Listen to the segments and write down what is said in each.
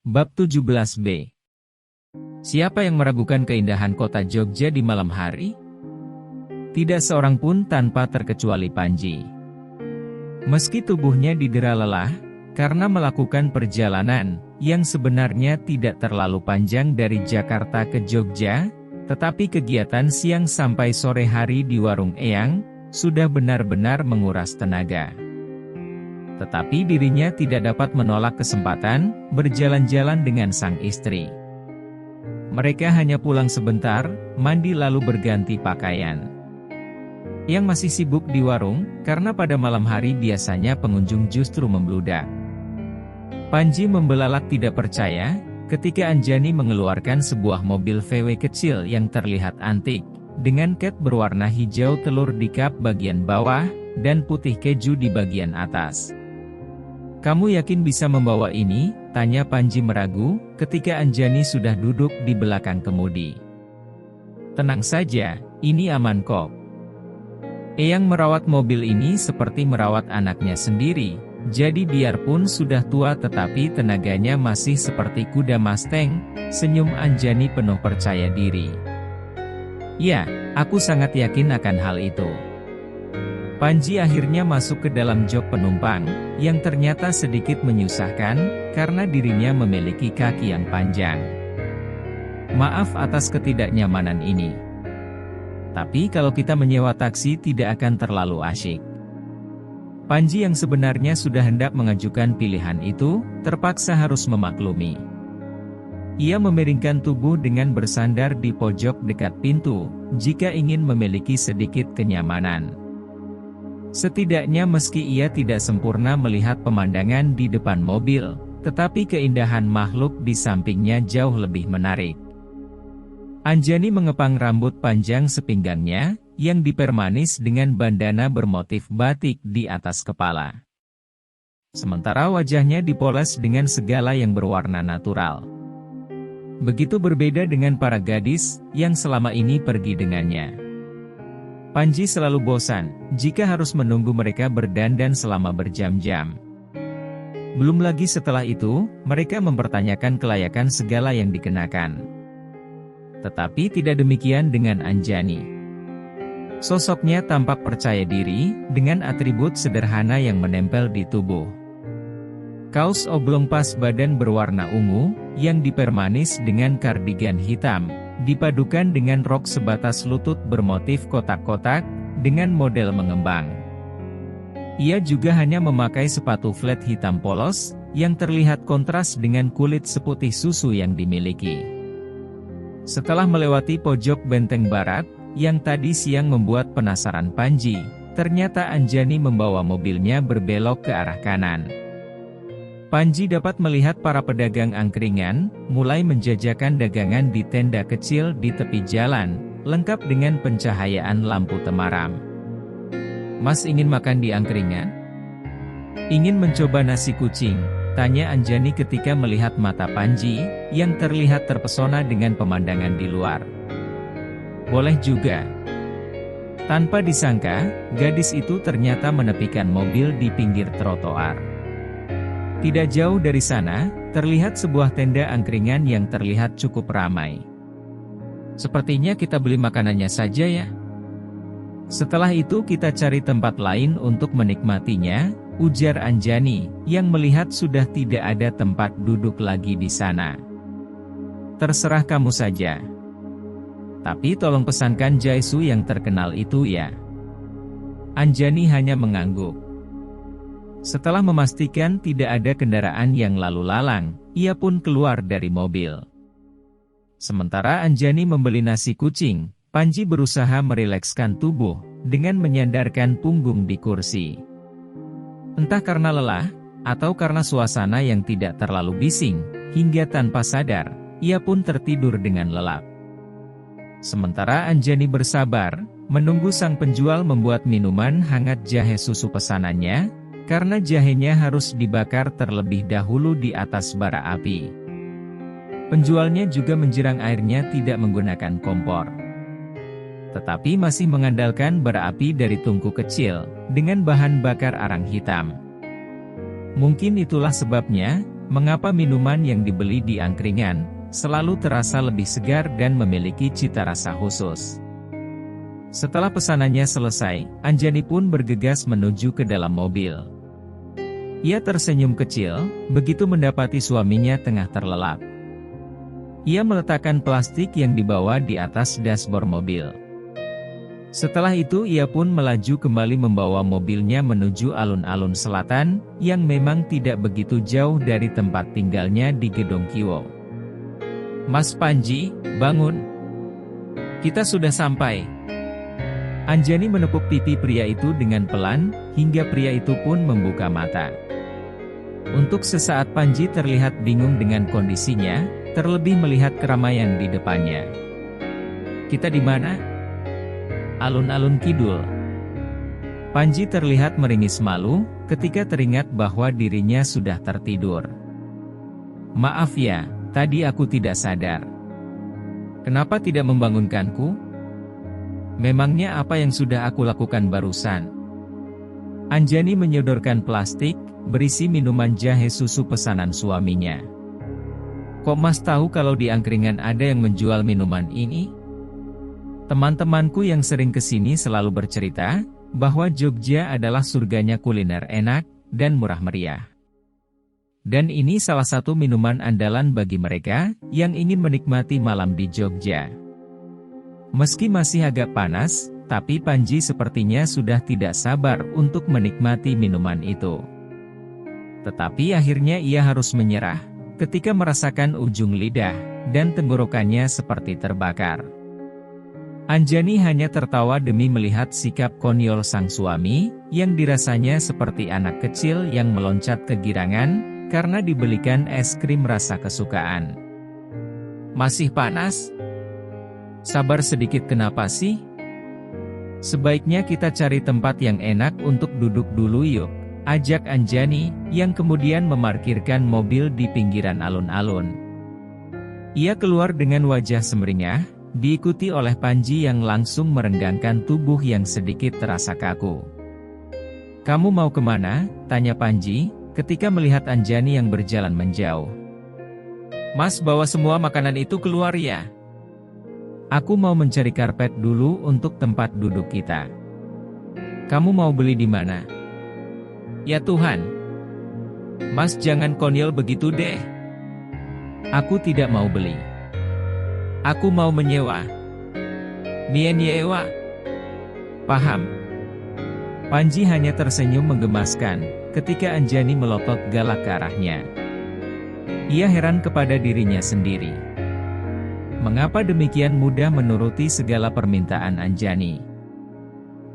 Bab 17b. Siapa yang meragukan keindahan kota Jogja di malam hari? Tidak seorang pun tanpa terkecuali Panji. Meski tubuhnya didera lelah, karena melakukan perjalanan yang sebenarnya tidak terlalu panjang dari Jakarta ke Jogja, tetapi kegiatan siang sampai sore hari di warung Eyang, sudah benar-benar menguras tenaga. Tetapi dirinya tidak dapat menolak kesempatan berjalan-jalan dengan sang istri. Mereka hanya pulang sebentar, mandi lalu berganti pakaian. Yang masih sibuk di warung, karena pada malam hari biasanya pengunjung justru membludak. Panji membelalak tidak percaya, ketika Anjani mengeluarkan sebuah mobil VW kecil yang terlihat antik, dengan cat berwarna hijau telur di kap bagian bawah, dan putih keju di bagian atas. "Kamu yakin bisa membawa ini?" tanya Panji meragu, ketika Anjani sudah duduk di belakang kemudi. "Tenang saja, ini aman kok. Eyang merawat mobil ini seperti merawat anaknya sendiri, jadi biarpun sudah tua tetapi tenaganya masih seperti kuda Mustang," senyum Anjani penuh percaya diri. "Ya, aku sangat yakin akan hal itu." Panji akhirnya masuk ke dalam jok penumpang, yang ternyata sedikit menyusahkan, karena dirinya memiliki kaki yang panjang. Maaf atas ketidaknyamanan ini. Tapi kalau kita menyewa taksi tidak akan terlalu asyik. Panji yang sebenarnya sudah hendak mengajukan pilihan itu, terpaksa harus memaklumi. Ia memiringkan tubuh dengan bersandar di pojok dekat pintu, jika ingin memiliki sedikit kenyamanan. Setidaknya meski ia tidak sempurna melihat pemandangan di depan mobil, tetapi keindahan makhluk di sampingnya jauh lebih menarik. Anjani mengepang rambut panjang sepinggangnya, yang dipermanis dengan bandana bermotif batik di atas kepala. Sementara wajahnya dipoles dengan segala yang berwarna natural. Begitu berbeda dengan para gadis, yang selama ini pergi dengannya. Panji selalu bosan, jika harus menunggu mereka berdandan selama berjam-jam. Belum lagi setelah itu, mereka mempertanyakan kelayakan segala yang dikenakan. Tetapi tidak demikian dengan Anjani. Sosoknya tampak percaya diri, dengan atribut sederhana yang menempel di tubuh. Kaos oblong pas badan berwarna ungu, yang dipermanis dengan kardigan hitam, dipadukan dengan rok sebatas lutut bermotif kotak-kotak, dengan model mengembang. Ia juga hanya memakai sepatu flat hitam polos, yang terlihat kontras dengan kulit seputih susu yang dimiliki. Setelah melewati pojok benteng barat, yang tadi siang membuat penasaran Panji, ternyata Anjani membawa mobilnya berbelok ke arah kanan. Panji dapat melihat para pedagang angkringan, mulai menjajakan dagangan di tenda kecil di tepi jalan, lengkap dengan pencahayaan lampu temaram. "Mas ingin makan di angkringan? Ingin mencoba nasi kucing?" tanya Anjani ketika melihat mata Panji, yang terlihat terpesona dengan pemandangan di luar. "Boleh juga." Tanpa disangka, gadis itu ternyata menepikan mobil di pinggir trotoar. Tidak jauh dari sana, terlihat sebuah tenda angkringan yang terlihat cukup ramai. "Sepertinya kita beli makanannya saja ya. Setelah itu kita cari tempat lain untuk menikmatinya," ujar Anjani, yang melihat sudah tidak ada tempat duduk lagi di sana. "Terserah kamu saja. Tapi tolong pesankan jaisu yang terkenal itu ya." Anjani hanya mengangguk. Setelah memastikan tidak ada kendaraan yang lalu lalang, ia pun keluar dari mobil. Sementara Anjani membeli nasi kucing, Panji berusaha merilekskan tubuh, dengan menyandarkan punggung di kursi. Entah karena lelah, atau karena suasana yang tidak terlalu bising, hingga tanpa sadar, ia pun tertidur dengan lelap. Sementara Anjani bersabar, menunggu sang penjual membuat minuman hangat jahe susu pesanannya, karena jahenya harus dibakar terlebih dahulu di atas bara api. Penjualnya juga menjerang airnya tidak menggunakan kompor, tetapi masih mengandalkan bara api dari tungku kecil, dengan bahan bakar arang hitam. Mungkin itulah sebabnya, Mengapa minuman yang dibeli di angkringan selalu terasa lebih segar dan memiliki cita rasa khusus? Setelah pesanannya selesai, Anjani pun bergegas menuju ke dalam mobil. Ia tersenyum kecil, begitu mendapati suaminya tengah terlelap. Ia meletakkan plastik yang dibawa di atas dashboard mobil. Setelah itu ia pun melaju kembali membawa mobilnya menuju alun-alun selatan, yang memang tidak begitu jauh dari tempat tinggalnya di Gedong Kiwo. "Mas Panji, bangun. Kita sudah sampai." Anjani menepuk pipi pria itu dengan pelan, hingga pria itu pun membuka mata. Untuk sesaat Panji terlihat bingung dengan kondisinya, terlebih melihat keramaian di depannya. "Kita di mana?" "Alun-alun kidul." Panji terlihat meringis malu, ketika teringat bahwa dirinya sudah tertidur. "Maaf ya, tadi aku tidak sadar. Kenapa tidak membangunkanku? Memangnya apa yang sudah aku lakukan barusan?" Anjani menyodorkan plastik, berisi minuman jahe susu pesanan suaminya. "Kok Mas tahu kalau di angkringan ada yang menjual minuman ini? Teman-temanku yang sering kesini selalu bercerita, bahwa Jogja adalah surganya kuliner enak, dan murah meriah. Dan ini salah satu minuman andalan bagi mereka, yang ingin menikmati malam di Jogja." Meski masih agak panas, tapi Panji sepertinya sudah tidak sabar untuk menikmati minuman itu. Tetapi akhirnya ia harus menyerah, ketika merasakan ujung lidah, dan tenggorokannya seperti terbakar. Anjani hanya tertawa demi melihat sikap konyol sang suami, yang dirasanya seperti anak kecil yang meloncat kegirangan, karena dibelikan es krim rasa kesukaan. "Masih panas? Sabar sedikit, kenapa sih? Sebaiknya kita cari tempat yang enak untuk duduk dulu yuk," ajak Anjani, yang kemudian memarkirkan mobil di pinggiran alun-alun. Ia keluar dengan wajah semeringah, diikuti oleh Panji yang langsung merenggangkan tubuh yang sedikit terasa kaku. "Kamu mau kemana?" tanya Panji, ketika melihat Anjani yang berjalan menjauh. "Mas bawa semua makanan itu keluar ya? Aku mau mencari karpet dulu untuk tempat duduk kita." "Kamu mau beli di mana?" "Ya Tuhan. Mas jangan konyol begitu deh. Aku tidak mau beli. Aku mau menyewa." "Nyewa? Paham." Panji hanya tersenyum menggemaskan, ketika Anjani melotot galak ke arahnya. Ia heran kepada dirinya sendiri. Mengapa demikian mudah menuruti segala permintaan Anjani?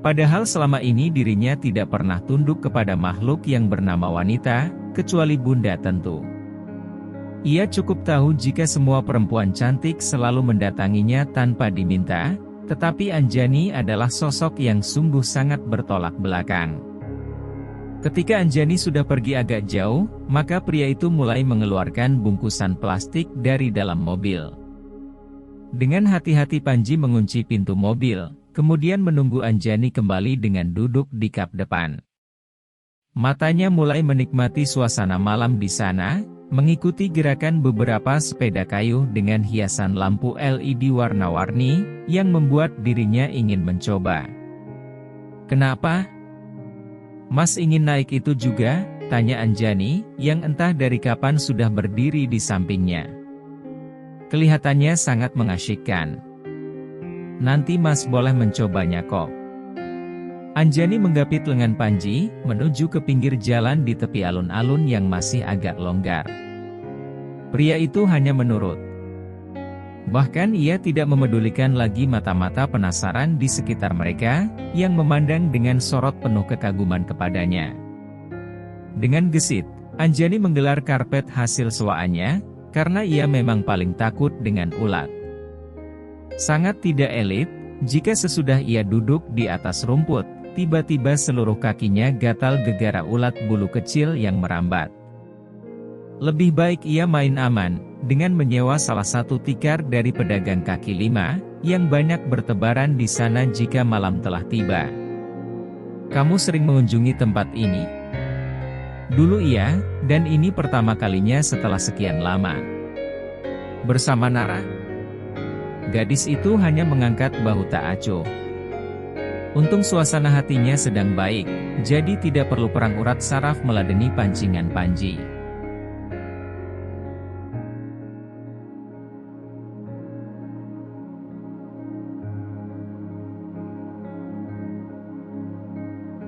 Padahal selama ini dirinya tidak pernah tunduk kepada makhluk yang bernama wanita, kecuali bunda tentu. Ia cukup tahu jika semua perempuan cantik selalu mendatanginya tanpa diminta, tetapi Anjani adalah sosok yang sungguh sangat bertolak belakang. Ketika Anjani sudah pergi agak jauh, maka pria itu mulai mengeluarkan bungkusan plastik dari dalam mobil. Dengan hati-hati Panji mengunci pintu mobil, kemudian menunggu Anjani kembali dengan duduk di kap depan. Matanya mulai menikmati suasana malam di sana, mengikuti gerakan beberapa sepeda kayu dengan hiasan lampu LED warna-warni, yang membuat dirinya ingin mencoba. "Kenapa? Mas ingin naik itu juga?" tanya Anjani, yang entah dari kapan sudah berdiri di sampingnya. Kelihatannya sangat mengasyikkan. "Nanti Mas boleh mencobanya kok." Anjani menggapit lengan Panji, menuju ke pinggir jalan di tepi alun-alun yang masih agak longgar. Pria itu hanya menurut. Bahkan ia tidak memedulikan lagi mata-mata penasaran di sekitar mereka, yang memandang dengan sorot penuh kekaguman kepadanya. Dengan gesit, Anjani menggelar karpet hasil sewaannya, karena ia memang paling takut dengan ulat. Sangat tidak elit, jika sesudah ia duduk di atas rumput, tiba-tiba seluruh kakinya gatal gegara ulat bulu kecil yang merambat. Lebih baik ia main aman, dengan menyewa salah satu tikar dari pedagang kaki lima, yang banyak bertebaran di sana jika malam telah tiba. "Kamu sering mengunjungi tempat ini?" Dulu iya, dan ini pertama kalinya setelah sekian lama. Bersama Nara. Gadis itu hanya mengangkat bahu tak acuh. Untung suasana hatinya sedang baik, jadi tidak perlu perang urat saraf meladeni pancingan Panji.